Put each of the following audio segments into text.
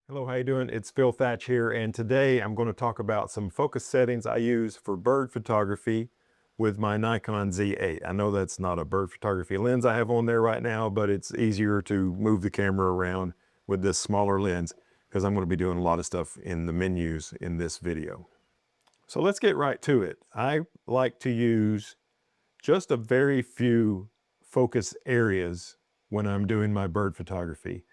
Hello, how you doing? It's Phil Thatch here, and today I'm going to talk about some focus settings I use for bird photography with my Nikon Z8. I know that's not a bird photography lens I have on there right now, but it's easier to move the camera around with this smaller lens because I'm going to be doing a lot of stuff in the menus in this video. So let's get right to it. I like to use just a very few focus areas when I'm doing my bird photography.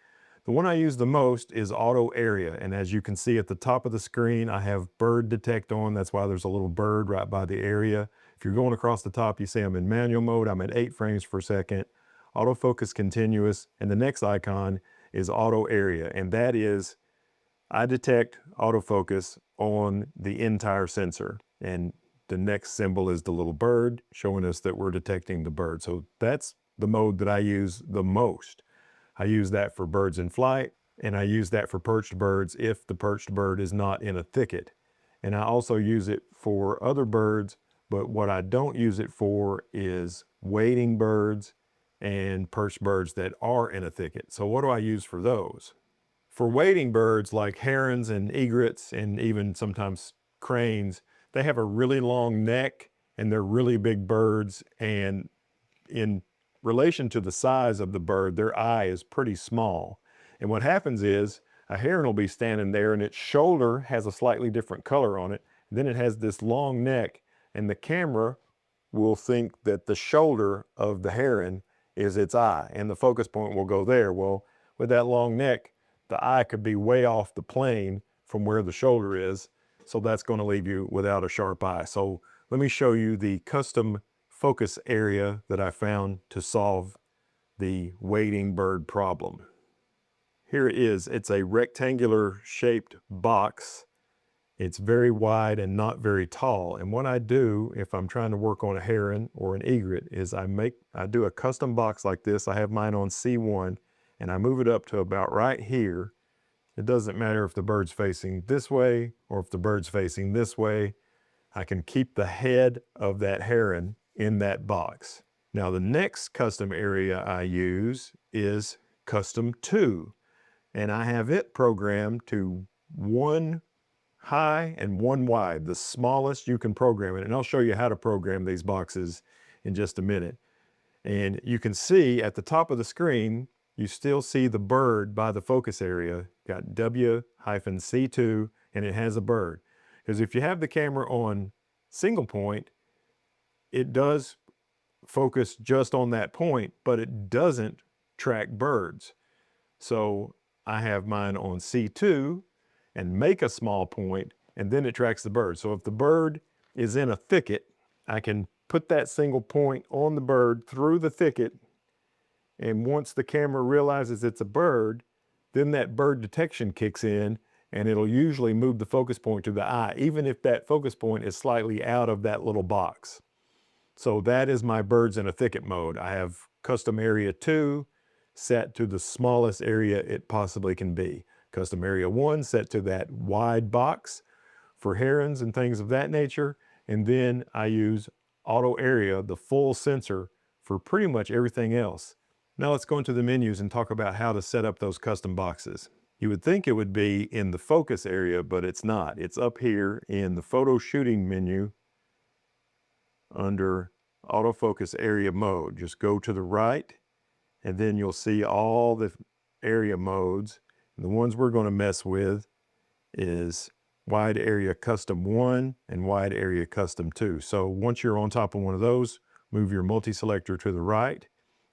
The one I use the most is auto area, and as you can see at the top of the screen, I have bird detect on. That's why there's a little bird right by the area. If you're going across the top, you see I'm in manual mode. I'm at 8 frames per second, autofocus continuous, and the next icon is auto area, and that is I detect autofocus on the entire sensor. And the next symbol is the little bird showing us that we're detecting the bird. So that's the mode that I use the most. I use that for birds in flight, and I use that for perched birds if the perched bird is not in a thicket. And I also use it for other birds, but what I don't use it for is wading birds and perched birds that are in a thicket. So what do I use for those? For wading birds like herons and egrets and even sometimes cranes, they have a really long neck and they're really big birds, and in relation to the size of the bird, their eye is pretty small. And what happens is a heron will be standing there and its shoulder has a slightly different color on it. And then it has this long neck, and the camera will think that the shoulder of the heron is its eye, and the focus point will go there. Well, with that long neck, the eye could be way off the plane from where the shoulder is. So that's going to leave you without a sharp eye. So let me show you the custom focus area that I found to solve the wading bird problem. Here it is. It's a rectangular shaped box. It's very wide and not very tall. And what I do if I'm trying to work on a heron or an egret is I do a custom box like this. I have mine on C1 and I move it up to about right here. It doesn't matter if the bird's facing this way or if the bird's facing this way. I can keep the head of that heron in that box. Now the next custom area I use is custom 2, and I have it programmed to 1 high and 1 wide, the smallest you can program it. And I'll show you how to program these boxes in just a minute. And you can see at the top of the screen, you still see the bird by the focus area, got W-C2, and it has a bird. Because if you have the camera on single point, it does focus just on that point, but it doesn't track birds. So I have mine on C2 and make a small point, and then it tracks the bird. So if the bird is in a thicket, I can put that single point on the bird through the thicket, and once the camera realizes it's a bird, then that bird detection kicks in, and it'll usually move the focus point to the eye, even if that focus point is slightly out of that little box. So that is my birds in a thicket mode. I have custom area 2 set to the smallest area it possibly can be. Custom area 1 set to that wide box for herons and things of that nature. And then I use auto area, the full sensor, for pretty much everything else. Now let's go into the menus and talk about how to set up those custom boxes. You would think it would be in the focus area, but it's not. It's up here in the photo shooting menu under autofocus area mode. Just go to the right, and then you'll see all the area modes. And the ones we're going to mess with is wide area custom 1 and wide area custom 2. So once you're on top of one of those, move your multi-selector to the right,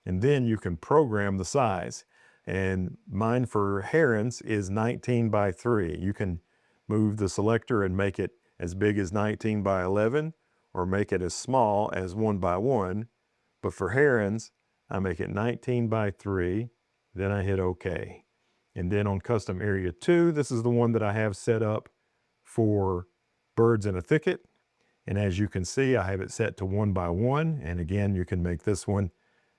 and then you can program the size. And mine for herons is 19 by 3. You can move the selector and make it as big as 19 by 11 or make it as small as 1 by 1. But for herons, I make it 19 by 3, then I hit OK. And then on custom area 2, this is the one that I have set up for birds in a thicket. And as you can see, I have it set to 1 by 1. And again, you can make this one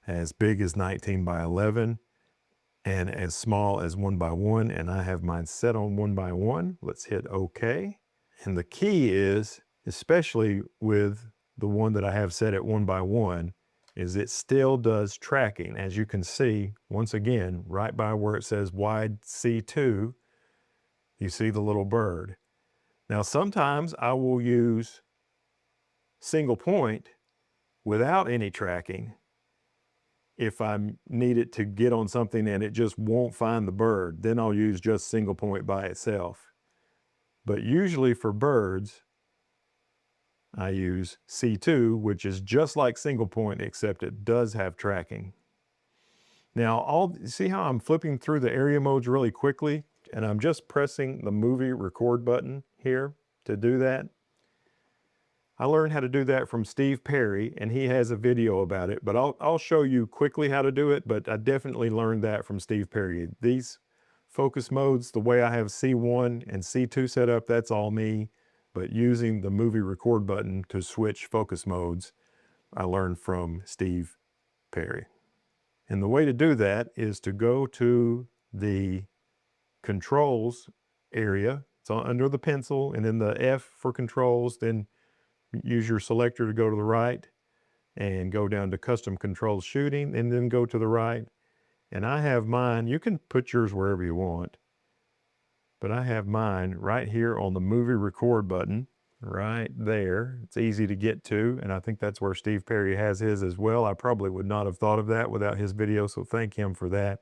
as big as 19 by 11 and as small as 1 by 1. And I have mine set on 1 by 1. Let's hit OK. And the key is, especially with the one that I have set at 1 by 1, is it still does tracking. As you can see, once again, right by where it says wide C2, You see the little bird. Now, sometimes I will use single point without any tracking if I need it to get on something and it just won't find the bird. Then I'll use just single point by itself. But usually for birds, I use C2, which is just like single point, except it does have tracking. Now, see how I'm flipping through the area modes really quickly, and I'm just pressing the movie record button here to do that. I learned how to do that from Steve Perry, and he has a video about it, but I'll show you quickly how to do it, but I definitely learned that from Steve Perry. These focus modes, the way I have C1 and C2 set up, that's all me, but using the movie record button to switch focus modes, I learned from Steve Perry. And the way to do that is to go to the controls area. It's under the pencil, and then the F for controls, then use your selector to go to the right and go down to custom controls shooting, and then go to the right. And I have mine, you can put yours wherever you want, but I have mine right here on the movie record button, right there. It's easy to get to, and I think that's where Steve Perry has his as well. I probably would not have thought of that without his video, so thank him for that.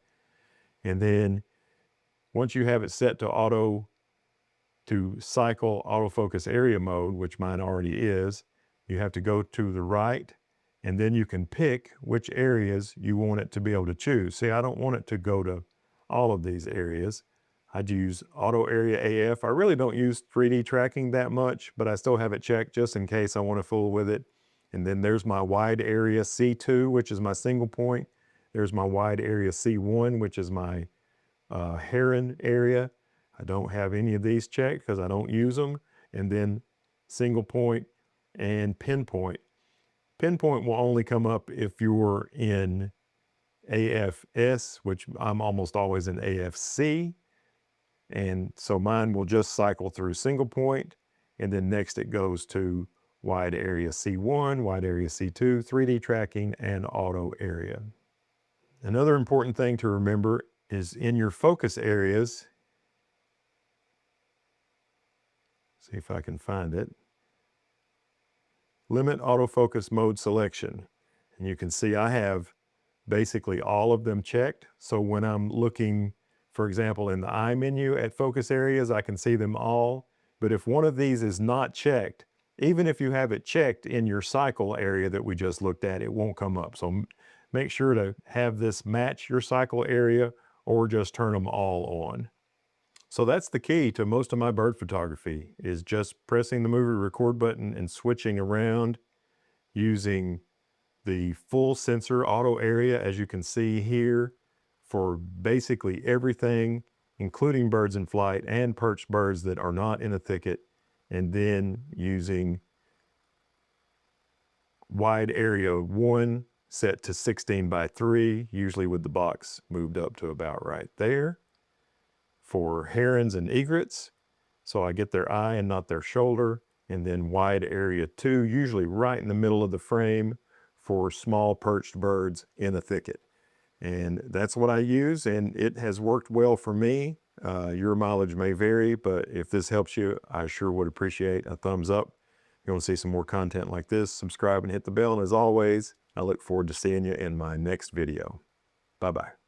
And then once you have it set to cycle autofocus area mode, which mine already is, you have to go to the right, and then you can pick which areas you want it to be able to choose. See, I don't want it to go to all of these areas. I'd use auto area AF. I really don't use 3D tracking that much, but I still have it checked just in case I want to fool with it. And then there's my wide area C2, which is my single point. There's my wide area C1, which is my heron area. I don't have any of these checked because I don't use them. And then single point and pinpoint. Pinpoint will only come up if you're in AFS, which I'm almost always in AFC. And so mine will just cycle through single point, and then next it goes to wide area C1, wide area C2, 3D tracking, and auto area. Another important thing to remember is in your focus areas, see if I can find it, limit autofocus mode selection. And you can see I have basically all of them checked. So when I'm looking, for example, in the I menu at focus areas, I can see them all. But if one of these is not checked, even if you have it checked in your cycle area that we just looked at, it won't come up. So make sure to have this match your cycle area, or just turn them all on. So that's the key to most of my bird photography, is just pressing the movie record button and switching around using the full sensor auto area, as you can see here, for basically everything, including birds in flight and perched birds that are not in a thicket, and then using wide area 1 set to 16:3, usually with the box moved up to about right there, for herons and egrets, so I get their eye and not their shoulder, and then wide area 2, usually right in the middle of the frame, for small perched birds in a thicket. And that's what I use, and it has worked well for me. Your mileage may vary, but if this helps you, I sure would appreciate a thumbs up. If you want to see some more content like this, subscribe and hit the bell. And as always, I look forward to seeing you in my next video. Bye-bye.